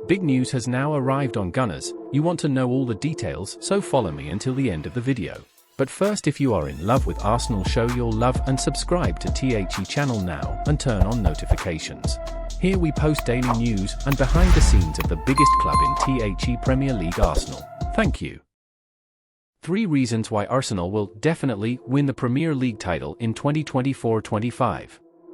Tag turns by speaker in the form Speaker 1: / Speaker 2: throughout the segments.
Speaker 1: Big news has now arrived on Gunners. You want to know all the details, so follow me until the end of the video. But first, if you are in love with Arsenal, show your love and subscribe to THE channel now and turn on notifications. Here we post daily news and behind the scenes of the biggest club in THE Premier League, Arsenal. Thank you. 3 reasons why Arsenal will definitely win the Premier League title in 2024-25.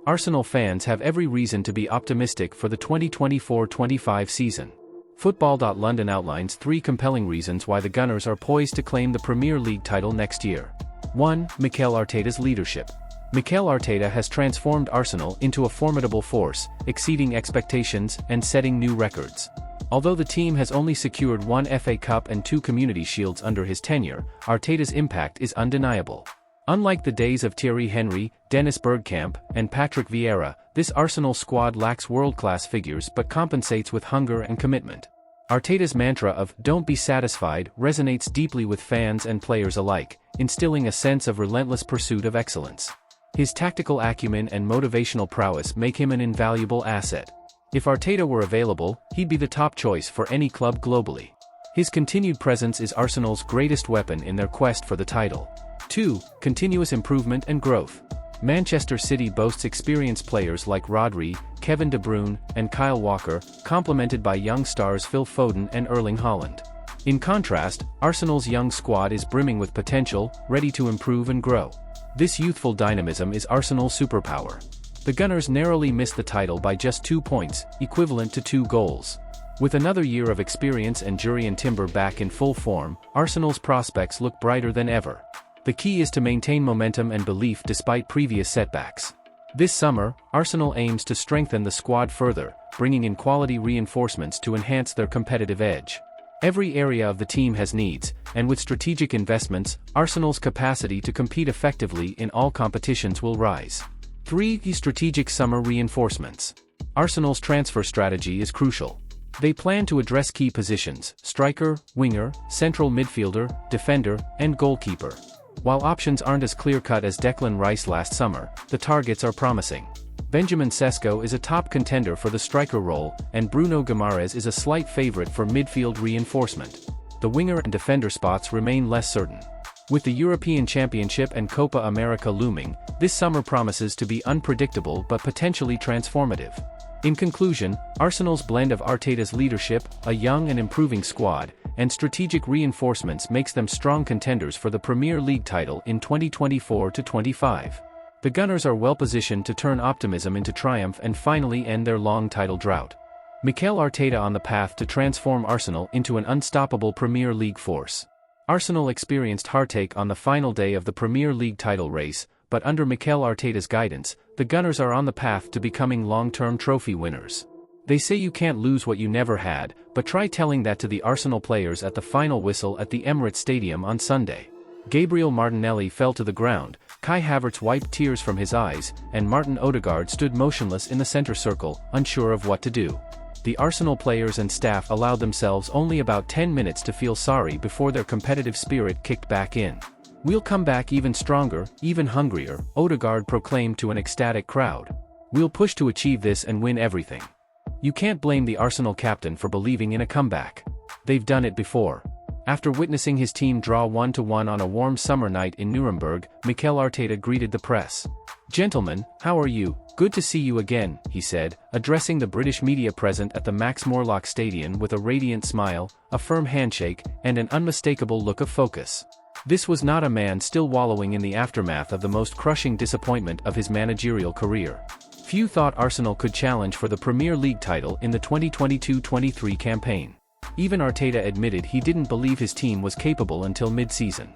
Speaker 1: Arsenal fans have every reason to be optimistic for the 2024-25 season. Football.London outlines 3 compelling reasons why the Gunners are poised to claim the Premier League title next year. 1. Mikel Arteta's leadership. Mikel Arteta has transformed Arsenal into a formidable force, exceeding expectations and setting new records. Although the team has only secured 1 FA Cup and 2 Community Shields under his tenure, Arteta's impact is undeniable. Unlike the days of Thierry Henry, Dennis Bergkamp, and Patrick Vieira, this Arsenal squad lacks world-class figures but compensates with hunger and commitment. Arteta's mantra of "don't be satisfied" resonates deeply with fans and players alike, instilling a sense of relentless pursuit of excellence. His tactical acumen and motivational prowess make him an invaluable asset. If Arteta were available, he'd be the top choice for any club globally. His continued presence is Arsenal's greatest weapon in their quest for the title. 2. Continuous improvement and growth. Manchester City boasts experienced players like Rodri, Kevin De Bruyne, and Kyle Walker, complemented by young stars Phil Foden and Erling Haaland. In contrast, Arsenal's young squad is brimming with potential, ready to improve and grow. This youthful dynamism is Arsenal's superpower. The Gunners narrowly missed the title by just 2 points, equivalent to 2 goals. With another year of experience and Jurrien Timber back in full form, Arsenal's prospects look brighter than ever. The key is to maintain momentum and belief despite previous setbacks. This summer, Arsenal aims to strengthen the squad further, bringing in quality reinforcements to enhance their competitive edge. Every area of the team has needs, and with strategic investments, Arsenal's capacity to compete effectively in all competitions will rise. 3. Strategic summer reinforcements. Arsenal's transfer strategy is crucial. They plan to address key positions: striker, winger, central midfielder, defender, and goalkeeper. While options aren't as clear-cut as Declan Rice last summer, the targets are promising. Benjamin Sesko is a top contender for the striker role, and Bruno Guimaraes is a slight favorite for midfield reinforcement. The winger and defender spots remain less certain. With the European Championship and Copa America looming, this summer promises to be unpredictable but potentially transformative. In conclusion, Arsenal's blend of Arteta's leadership, a young and improving squad, and strategic reinforcements makes them strong contenders for the Premier League title in 2024-25. The Gunners are well positioned to turn optimism into triumph and finally end their long title drought. Mikel Arteta on the path to transform Arsenal into an unstoppable Premier League force. Arsenal experienced heartache on the final day of the Premier League title race, but under Mikel Arteta's guidance, the Gunners are on the path to becoming long-term trophy winners. They say you can't lose what you never had, but try telling that to the Arsenal players at the final whistle at the Emirates Stadium on Sunday. Gabriel Martinelli fell to the ground, Kai Havertz wiped tears from his eyes, and Martin Odegaard stood motionless in the center circle, unsure of what to do. The Arsenal players and staff allowed themselves only about 10 minutes to feel sorry before their competitive spirit kicked back in. "We'll come back even stronger, even hungrier," Odegaard proclaimed to an ecstatic crowd. "We'll push to achieve this and win everything." You can't blame the Arsenal captain for believing in a comeback. They've done it before. After witnessing his team draw 1-1 on a warm summer night in Nuremberg, Mikel Arteta greeted the press. "Gentlemen, how are you? Good to see you again," he said, addressing the British media present at the Max Morlock Stadium with a radiant smile, a firm handshake, and an unmistakable look of focus. This was not a man still wallowing in the aftermath of the most crushing disappointment of his managerial career. Few thought Arsenal could challenge for the Premier League title in the 2022-23 campaign. Even Arteta admitted he didn't believe his team was capable until mid-season.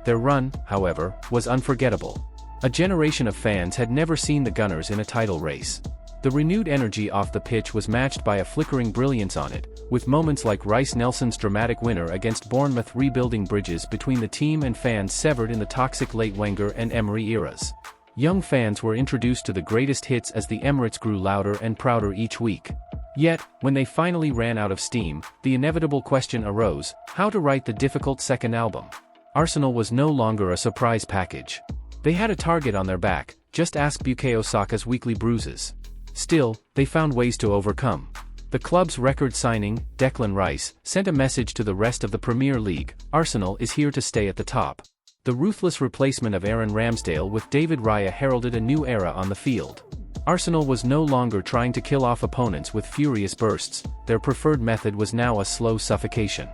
Speaker 1: Their run, however, was unforgettable. A generation of fans had never seen the Gunners in a title race. The renewed energy off the pitch was matched by a flickering brilliance on it, with moments like Rice Nelson's dramatic winner against Bournemouth rebuilding bridges between the team and fans severed in the toxic late Wenger and Emery eras. Young fans were introduced to the greatest hits as the Emirates grew louder and prouder each week. Yet, when they finally ran out of steam, the inevitable question arose: how to write the difficult second album? Arsenal was no longer a surprise package. They had a target on their back, just ask Bukayo Saka's weekly bruises. Still, they found ways to overcome. The club's record signing, Declan Rice, sent a message to the rest of the Premier League: Arsenal is here to stay at the top. The ruthless replacement of Aaron Ramsdale with David Raya heralded a new era on the field. Arsenal was no longer trying to kill off opponents with furious bursts, their preferred method was now a slow suffocation.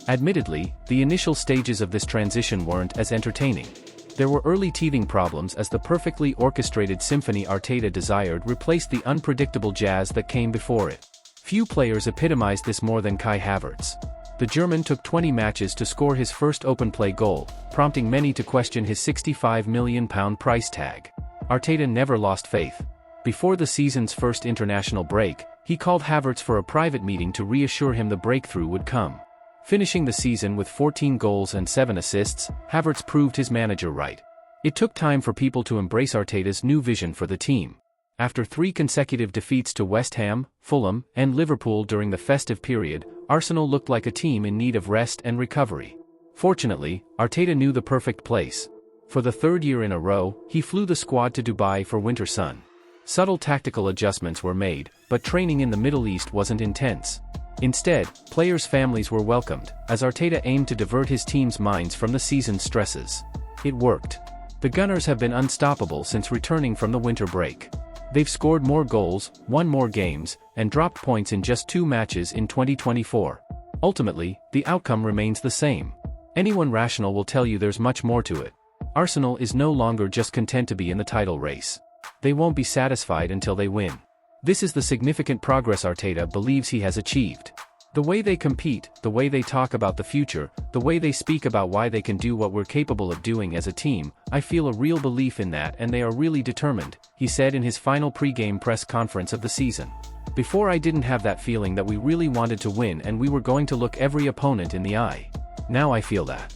Speaker 1: Admittedly, the initial stages of this transition weren't as entertaining. There were early teething problems as the perfectly orchestrated symphony Arteta desired replaced the unpredictable jazz that came before it. Few players epitomized this more than Kai Havertz. The German took 20 matches to score his first open-play goal, prompting many to question his £65 million price tag. Arteta never lost faith. Before the season's first international break, he called Havertz for a private meeting to reassure him the breakthrough would come. Finishing the season with 14 goals and 7 assists, Havertz proved his manager right. It took time for people to embrace Arteta's new vision for the team. After 3 consecutive defeats to West Ham, Fulham, and Liverpool during the festive period, Arsenal looked like a team in need of rest and recovery. Fortunately, Arteta knew the perfect place. For the 3rd year in a row, he flew the squad to Dubai for winter sun. Subtle tactical adjustments were made, but training in the Middle East wasn't intense. Instead, players' families were welcomed, as Arteta aimed to divert his team's minds from the season's stresses. It worked. The Gunners have been unstoppable since returning from the winter break. They've scored more goals, won more games, and dropped points in just 2 matches in 2024. Ultimately, the outcome remains the same. Anyone rational will tell you there's much more to it. Arsenal is no longer just content to be in the title race. They won't be satisfied until they win. This is the significant progress Arteta believes he has achieved. The way they compete, the way they talk about the future, the way they speak about why they can do what we're capable of doing as a team, I feel a real belief in that and they are really determined, he said in his final pre-game press conference of the season. Before I didn't have that feeling that we really wanted to win and we were going to look every opponent in the eye. Now I feel that.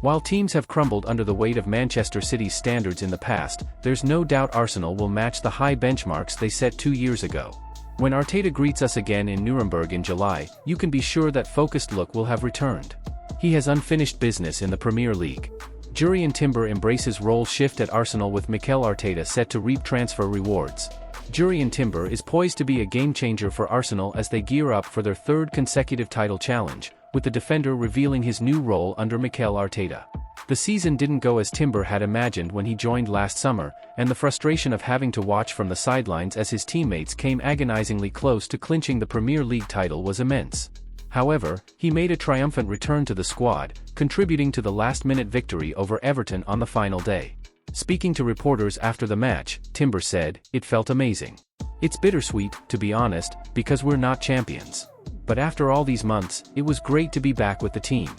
Speaker 1: While teams have crumbled under the weight of Manchester City's standards in the past, there's no doubt Arsenal will match the high benchmarks they set 2 years ago. When Arteta greets us again in Nuremberg in July, you can be sure that focused look will have returned. He has unfinished business in the Premier League. Jurrien Timber embraces role shift at Arsenal with Mikel Arteta set to reap transfer rewards. Jurrien Timber is poised to be a game-changer for Arsenal as they gear up for their 3rd consecutive title challenge, with the defender revealing his new role under Mikel Arteta. The season didn't go as Timber had imagined when he joined last summer, and the frustration of having to watch from the sidelines as his teammates came agonizingly close to clinching the Premier League title was immense. However, he made a triumphant return to the squad, contributing to the last-minute victory over Everton on the final day. Speaking to reporters after the match, Timber said, "It felt amazing. It's bittersweet, to be honest, because we're not champions. But after all these months, it was great to be back with the team."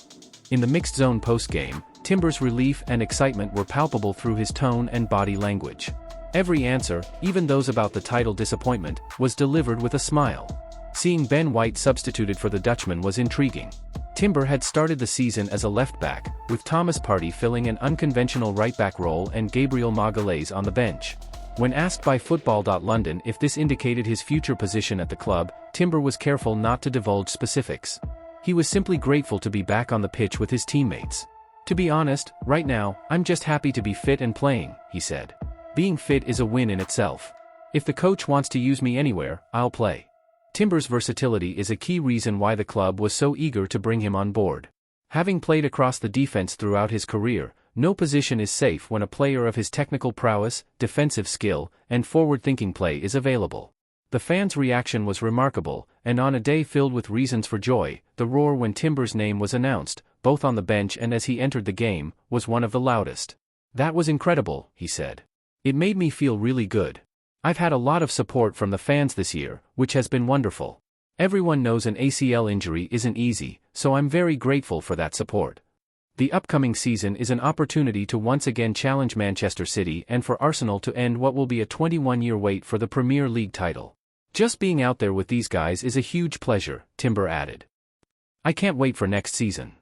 Speaker 1: In the mixed zone post-game, Timber's relief and excitement were palpable through his tone and body language. Every answer, even those about the title disappointment, was delivered with a smile. Seeing Ben White substituted for the Dutchman was intriguing. Timber had started the season as a left-back, with Thomas Partey filling an unconventional right-back role and Gabriel Magalhaes on the bench. When asked by Football.London if this indicated his future position at the club, Timber was careful not to divulge specifics. He was simply grateful to be back on the pitch with his teammates. "To be honest, right now, I'm just happy to be fit and playing," he said. "Being fit is a win in itself. If the coach wants to use me anywhere, I'll play." Timber's versatility is a key reason why the club was so eager to bring him on board. Having played across the defense throughout his career, no position is safe when a player of his technical prowess, defensive skill, and forward-thinking play is available. The fans' reaction was remarkable, and on a day filled with reasons for joy, the roar when Timber's name was announced, both on the bench and as he entered the game, was one of the loudest. "That was incredible," he said. "It made me feel really good. I've had a lot of support from the fans this year, which has been wonderful. Everyone knows an ACL injury isn't easy, so I'm very grateful for that support." The upcoming season is an opportunity to once again challenge Manchester City and for Arsenal to end what will be a 21-year wait for the Premier League title. "Just being out there with these guys is a huge pleasure," Timber added. "I can't wait for next season."